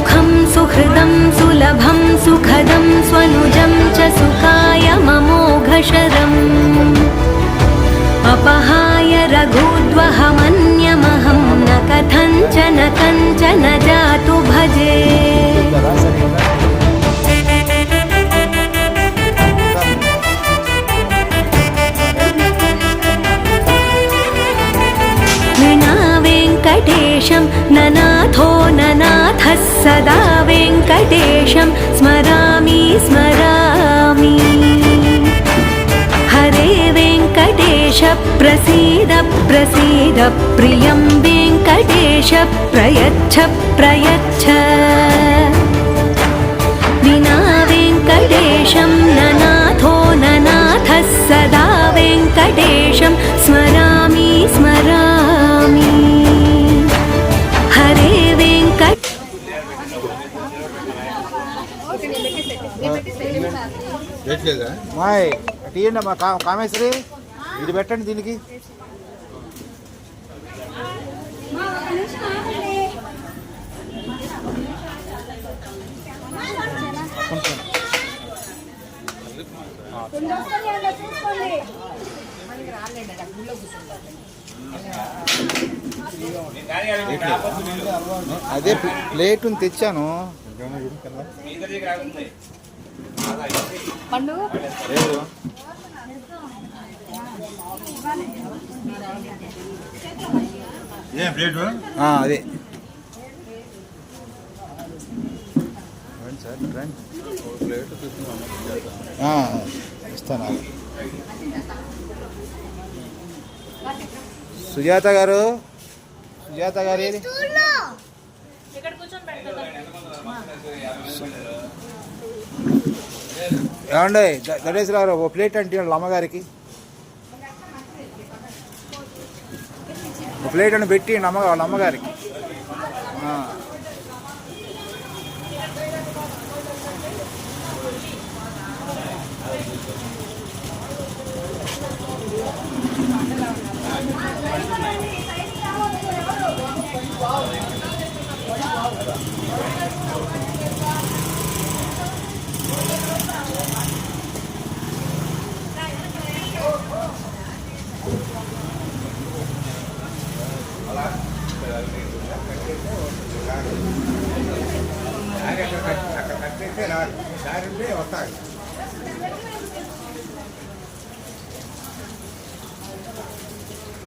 सुखं सुहृदं सुलभं सुखदं स्वनुजं च सुखाय ममोघशरम् अपहाय रघुद्वहमन्यमहं न कथञ्चन कञ्चन जातु भजे। वेङ्कटेशं ननाथो ननाथः सदा वेङ्कटेशं स्मरामि स्मरामि। हरे वेङ्कटेश प्रसीद प्रसीद प्रियं वेङ्कटेश प्रयच्छ प्रयच्छ। विना वेङ्कटेशं ननाथो ननाथः सदा वेङ्कटेशं स्मरामि स्मरामि। हरे वेङ्कट మాయ్ తీయండి మా కామేశ్వరి ఇది పెట్టండి దీనికి. అదే ప్లేట్ తెచ్చాను. అదే ఇస్తాను. సుజాత గారు సుజాత గారు ఏమండి గణేశ్వరరావు ఓ ప్లేట్ అంటే అమ్మగారికి ఒక ప్లేట్ అని పెట్టి వాళ్ళ అమ్మగారికి. అక్కడ కట్టేస్తే రాదు, దారి ఉంటే వస్తాడు.